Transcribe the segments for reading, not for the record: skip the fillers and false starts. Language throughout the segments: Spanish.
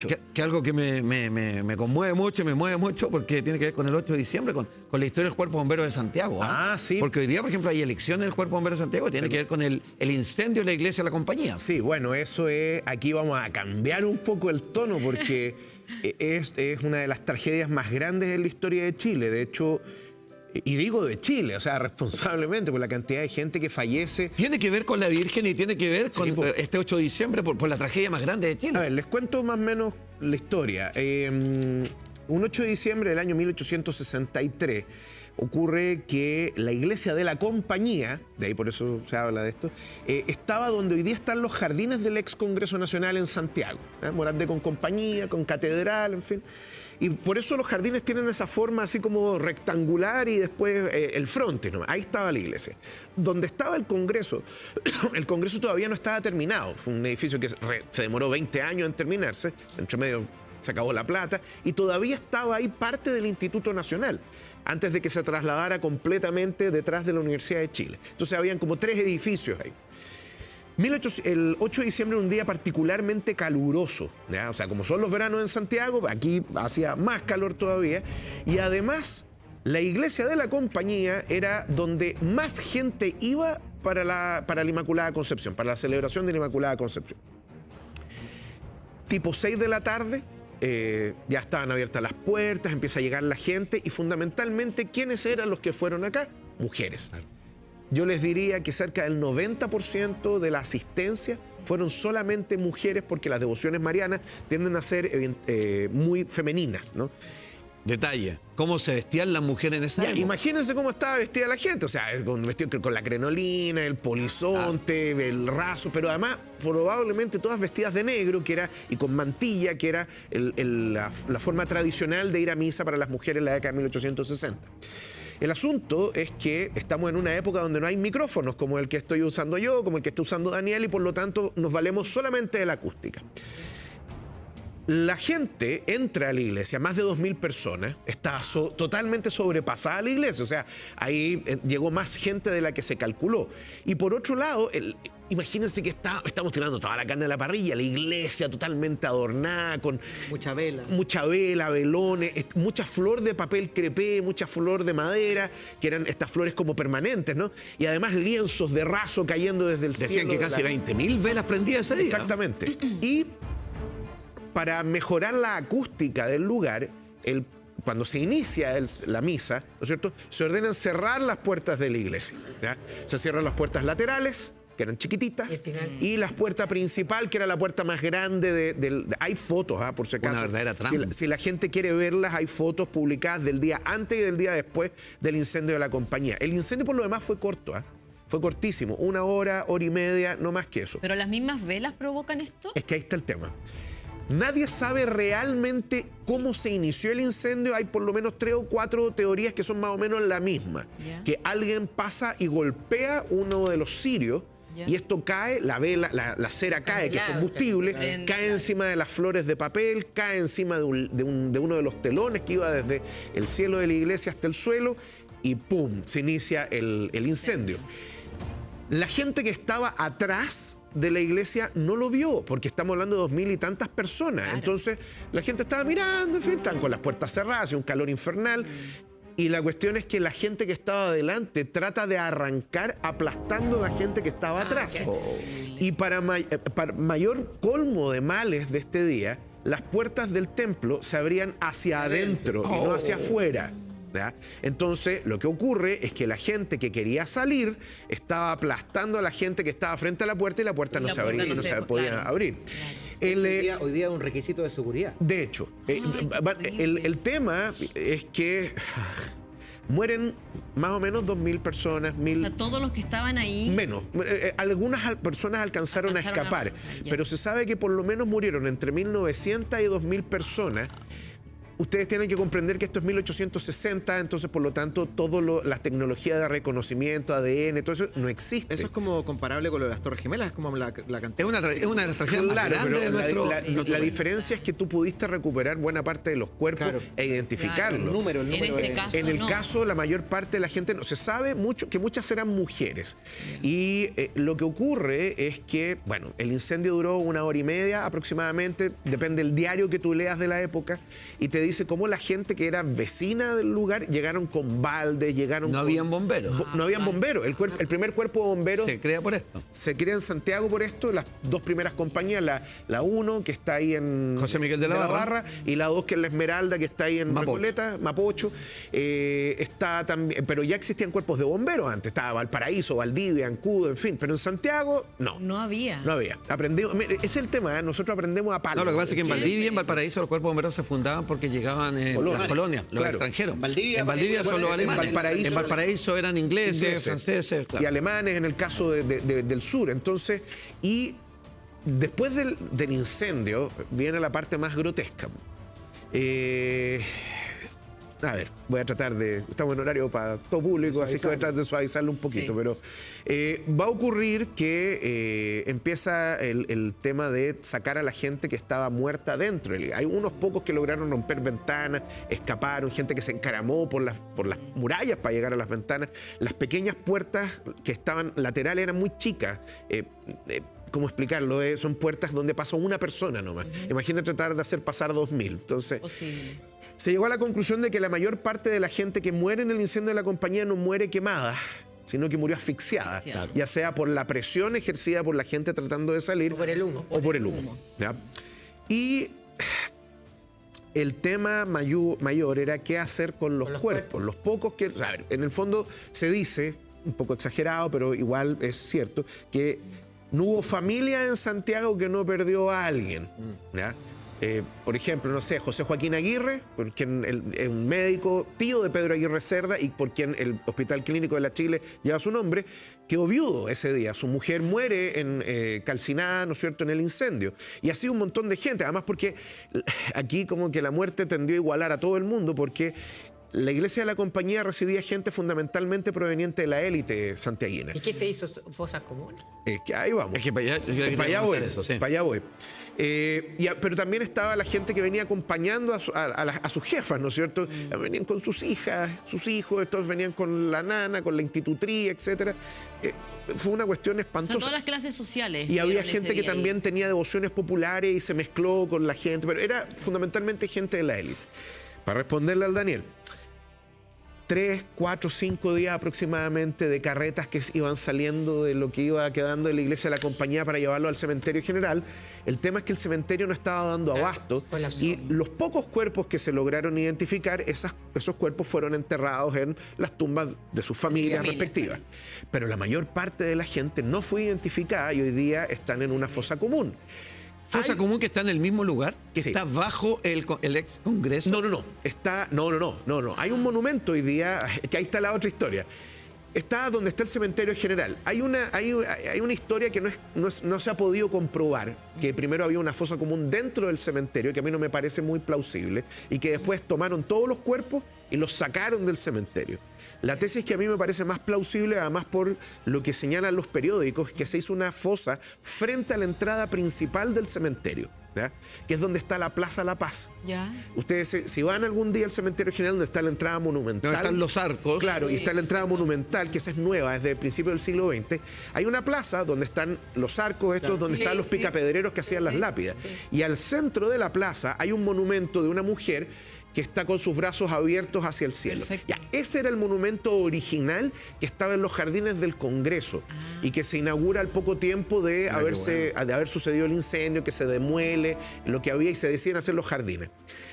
Que algo que me conmueve mucho, me mueve mucho, porque tiene que ver con el 8 de diciembre, con la historia del Cuerpo Bombero de Santiago. Sí. Porque hoy día, por ejemplo, hay elecciones del Cuerpo Bombero de Santiago, tiene que ver con el incendio de la iglesia de la Compañía. Sí, bueno, eso es, aquí vamos a cambiar un poco el tono, porque es una de las tragedias más grandes en la historia de Chile. De hecho, y digo de Chile, o sea, responsablemente por la cantidad de gente que fallece. Tiene que ver con la Virgen y tiene que ver con pues, este 8 de diciembre por la tragedia más grande de Chile. A ver, les cuento más o menos la historia. Un 8 de diciembre del año 1863 ocurre que la iglesia de la Compañía, de ahí por eso se habla de esto, estaba donde hoy día están los jardines del ex Congreso Nacional en Santiago. Morandé con Compañía, con catedral, en fin. Y por eso los jardines tienen esa forma así como rectangular y después el fronte, ¿no? Ahí estaba la iglesia. Donde estaba el Congreso todavía no estaba terminado. Fue un edificio que se demoró 20 años en terminarse, entre medio se acabó la plata, y todavía estaba ahí parte del Instituto Nacional, antes de que se trasladara completamente detrás de la Universidad de Chile. Entonces habían como 3 edificios ahí. El 8 de diciembre era un día particularmente caluroso, ¿ya? O sea, como son los veranos en Santiago, aquí hacía más calor todavía, y además la iglesia de la Compañía era donde más gente iba para la Inmaculada Concepción, para la celebración de la Inmaculada Concepción. Tipo 6 de la tarde, ya estaban abiertas las puertas, empieza a llegar la gente, y fundamentalmente, ¿quiénes eran los que fueron acá? Mujeres. Yo les diría que cerca del 90% de la asistencia fueron solamente mujeres, porque las devociones marianas tienden a ser muy femeninas, ¿no? Detalle, ¿cómo se vestían las mujeres en esa época? Imagínense cómo estaba vestida la gente, o sea, con la crenolina, el polizonte, el raso, pero además probablemente todas vestidas de negro, y con mantilla, que era la forma tradicional de ir a misa para las mujeres en la década de 1860. El asunto es que estamos en una época donde no hay micrófonos como el que estoy usando yo, como el que está usando Daniel, y por lo tanto nos valemos solamente de la acústica. La gente entra a la iglesia, más de 2.000 personas, estaba totalmente sobrepasada la iglesia, o sea, ahí llegó más gente de la que se calculó. Y por otro lado, imagínense que estamos tirando toda la carne a la parrilla, la iglesia totalmente adornada, con mucha vela, velones, mucha flor de papel crepé, mucha flor de madera, que eran estas flores como permanentes, ¿no? Y además lienzos de raso cayendo desde el cielo. Decían que casi 20.000 velas prendidas ese día. Exactamente. Y para mejorar la acústica del lugar, cuando se inicia la misa, ¿no es cierto?, se ordenan cerrar las puertas de la iglesia, ¿ya? Se cierran las puertas laterales, que eran chiquititas, y la puerta principal, que era la puerta más grande hay fotos, por si acaso. Una verdadera trampa. Si la gente quiere verlas, hay fotos publicadas del día antes y del día después del incendio de la Compañía. El incendio, por lo demás, fue corto, fue cortísimo, 1 hora, hora y media, no más que eso. ¿Pero las mismas velas provocan esto? Es que ahí está el tema. Nadie sabe realmente cómo se inició el incendio. Hay por lo menos 3 o 4 teorías que son más o menos la misma. Que alguien pasa y golpea uno de los cirios, y esto cae, la vela, la cera cae, que es combustible, cae encima de las flores de papel, cae encima de uno de los telones que iba desde el cielo de la iglesia hasta el suelo, y ¡pum!, se inicia el incendio. La gente que estaba atrás de la iglesia no lo vio, porque estamos hablando de 2.000 y tantas personas. Claro. Entonces la gente estaba mirando, en fin, están con las puertas cerradas, un calor infernal. Y la cuestión es que la gente que estaba adelante trata de arrancar aplastando a la gente que estaba atrás. Y para mayor colmo de males de este día, las puertas del templo se abrían hacia adentro y no hacia afuera. ¿Ya? Entonces, lo que ocurre es que la gente que quería salir estaba aplastando a la gente que estaba frente a la puerta, y la puerta no se abría, no se podía abrir. Hoy día es un requisito de seguridad. De hecho, el tema es que mueren más o menos 2.000 personas. 1.000, o sea, todos los que estaban ahí. Menos. Algunas personas alcanzaron a escapar, pero se sabe que por lo menos murieron entre 1.900 y 2.000 personas. ustedes tienen que comprender que esto es 1860, entonces por lo tanto las tecnologías de reconocimiento, ADN, todo eso no existe. Eso es como comparable con lo de las Torres Gemelas, es como la cantidad. Es una de las tragedias más Claro, grandes de pero nuestro la diferencia es que tú pudiste recuperar buena parte de los cuerpos e identificarlos. El número En este caso, En el no. caso, la mayor parte de la gente no se sabe mucho que muchas eran mujeres. Y lo que ocurre es que, bueno, el incendio duró 1 hora y media aproximadamente, depende del diario que tú leas de la época, y te dice cómo la gente que era vecina del lugar llegaron con baldes, llegaron No con- habían bomberos. No habían bomberos. El primer cuerpo de bomberos Se crea por esto. se crea en Santiago por esto. Las dos primeras compañías, la 1 que está ahí en José Miguel de la Barra, y la 2 que es la Esmeralda que está ahí en Mapocho. Recoleta, Mapocho, está también, pero ya existían cuerpos de bomberos antes, estaba Valparaíso, Valdivia, Ancudo, en fin, pero en Santiago no. No había. No había. Aprendimos, mire, ese es el tema, ¿eh? Nosotros aprendemos a palo. No, lo que pasa es que en Sí. Valdivia, en Valparaíso, los cuerpos bomberos se fundaban porque llegaban Colonias. las colonias, los Claro. extranjeros. En Valdivia, En Valdivia son los en alemanes. Valparaíso- En Valparaíso eran ingleses, franceses. Claro. y alemanes en el caso del sur. Entonces, y después del incendio viene la parte más grotesca. A ver, voy a tratar de... Estamos en horario para todo público, así que voy a tratar de suavizarlo un poquito. Sí. Pero va a ocurrir que empieza el tema de sacar a la gente que estaba muerta dentro. Hay unos pocos que lograron romper ventanas, escaparon, gente que se encaramó por las murallas para llegar a las ventanas. Las pequeñas puertas que estaban laterales eran muy chicas. ¿Cómo explicarlo? Son puertas donde pasó una persona nomás. Imagina tratar de hacer pasar 2000. Entonces... Posible. Se llegó a la conclusión de que la mayor parte de la gente que muere en el incendio de la compañía no muere quemada, sino que murió asfixiada, Asfixiada. ya sea por la presión ejercida por la gente tratando de salir O por el humo. o por el humo. ¿Ya? Y el tema mayor era qué hacer con los cuerpos. Los pocos que... A ver, en el fondo se dice, un poco exagerado, pero igual es cierto, que no hubo familia en Santiago que no perdió a alguien. ¿Ya? Por ejemplo, no sé, José Joaquín Aguirre, por quien un médico, tío de Pedro Aguirre Cerda y por quien el Hospital Clínico de la Chile lleva su nombre, quedó viudo ese día. Su mujer muere calcinada, ¿no es cierto?, en el incendio. Y así un montón de gente, además porque aquí como que la muerte tendió a igualar a todo el mundo porque la iglesia de la compañía recibía gente fundamentalmente proveniente de la élite santiaguina. ¿Y qué se hizo? ¿Fosas comunes? Que ahí vamos. Es que para allá, Para allá voy, eso, sí. para allá voy. Pero también estaba la gente que venía acompañando a sus jefas, ¿no es cierto? Venían con sus hijas, sus hijos, estos venían con la nana, con la institutría, etc. Fue una cuestión Son espantosa. todas las clases sociales. Y había ese gente que día ahí. también tenía devociones populares y se mezcló con la gente, pero era fundamentalmente gente de la élite. Para responderle al Daniel, 3, 4, 5 días aproximadamente de carretas que iban saliendo de lo que iba quedando de la iglesia de la compañía para llevarlo al cementerio general. El tema es que el cementerio no estaba dando abasto colapsó. y los pocos cuerpos que se lograron identificar, esos cuerpos fueron enterrados en las tumbas de sus familias respectivas. Pero la mayor parte de la gente no fue identificada y hoy día están en una fosa común. Fosa común que está en el mismo lugar, que Sí. está bajo el ex Congreso. No. No. Hay un monumento hoy día, que ahí está la otra historia. Está donde está el cementerio general. Hay una historia que no se ha podido comprobar, que primero había una fosa común dentro del cementerio, que a mí no me parece muy plausible, y que después tomaron todos los cuerpos y los sacaron del cementerio. La tesis que a mí me parece más plausible, además por lo que señalan los periódicos, que se hizo una fosa frente a la entrada principal del cementerio, ¿ya? Que es donde está la Plaza La Paz. Ya. Ustedes, si van algún día al cementerio general, donde está la entrada monumental. Donde están los arcos. Claro, y está la entrada monumental, que esa es nueva, es del principio del siglo XX. Hay una plaza donde están los arcos estos, donde Sí, están los sí. picapedreros que hacían las lápidas. Y al centro de la plaza hay un monumento de una mujer que está con sus brazos abiertos hacia el cielo. Perfecto. Ya, ese era el monumento original que estaba en los jardines del Congreso y que se inaugura al poco tiempo de haber sucedido el incendio, que se demuele lo que había y se deciden hacer los jardines.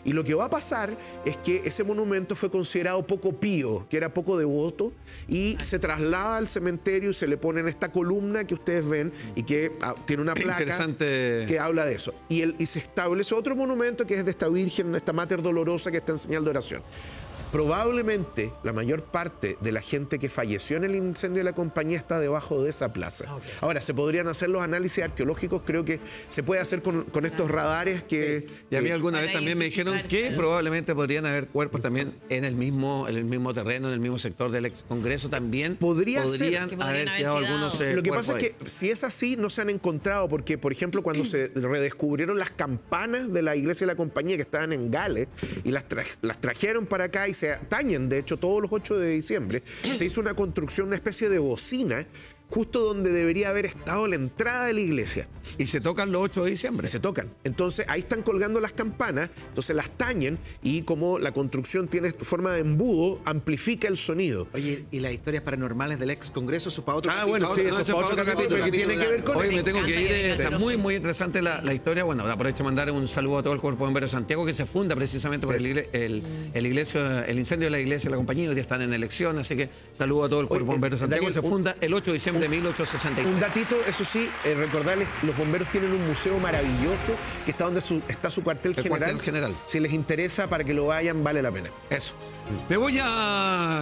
Y lo que va a pasar es que ese monumento fue considerado poco pío, que era poco devoto, y se traslada al cementerio y se le pone en esta columna que ustedes ven y que tiene una placa Interesante. que habla de eso. Y se establece otro monumento que es de esta Virgen, esta Mater Dolorosa que está en señal de oración. Probablemente la mayor parte de la gente que falleció en el incendio de la compañía está debajo de esa plaza. Ahora, se podrían hacer los análisis arqueológicos, creo que se puede hacer con estos radares que... Y a mí alguna Para vez también me dijeron identificar, que probablemente podrían haber cuerpos también en el mismo terreno, en el mismo sector del ex Congreso también. Podría ser. podrían Que haber podrían haber quedado quedado. algunos Lo que cuerpos pasa es ahí. que si es así, no se han encontrado, porque, por ejemplo, cuando se redescubrieron las campanas de la iglesia de la compañía que estaban en Gales y las trajeron para acá y se tañen, de hecho, todos los 8 de diciembre, se hizo una construcción, una especie de bocina, justo donde debería haber estado la entrada de la iglesia. Y se tocan los 8 de diciembre. Y se tocan. Entonces ahí están colgando las campanas, entonces las tañen y como la construcción tiene forma de embudo, amplifica el sonido. Oye, y las historias paranormales del ex Congreso, eso para otro Bueno, sí, no, eso es para otro capítulo que tiene que ver con Hoy él. me tengo que encanta ir, que venga está el muy, micrófono. muy interesante la historia. Bueno, aprovecho de mandar un saludo a todo el Cuerpo de Bomberos de Santiago, que se funda precisamente por el incendio de la iglesia de la compañía. Hoy día están en elección, así que saludo a todo el Cuerpo de Bomberos de Santiago, que Daniel, se funda el 8 de diciembre de 1863. Un datito, eso sí, recordarles, los bomberos tienen un museo maravilloso que está donde está su cuartel El general. cuartel general. Si les interesa, para que lo vayan, vale la pena. Eso. Me voy a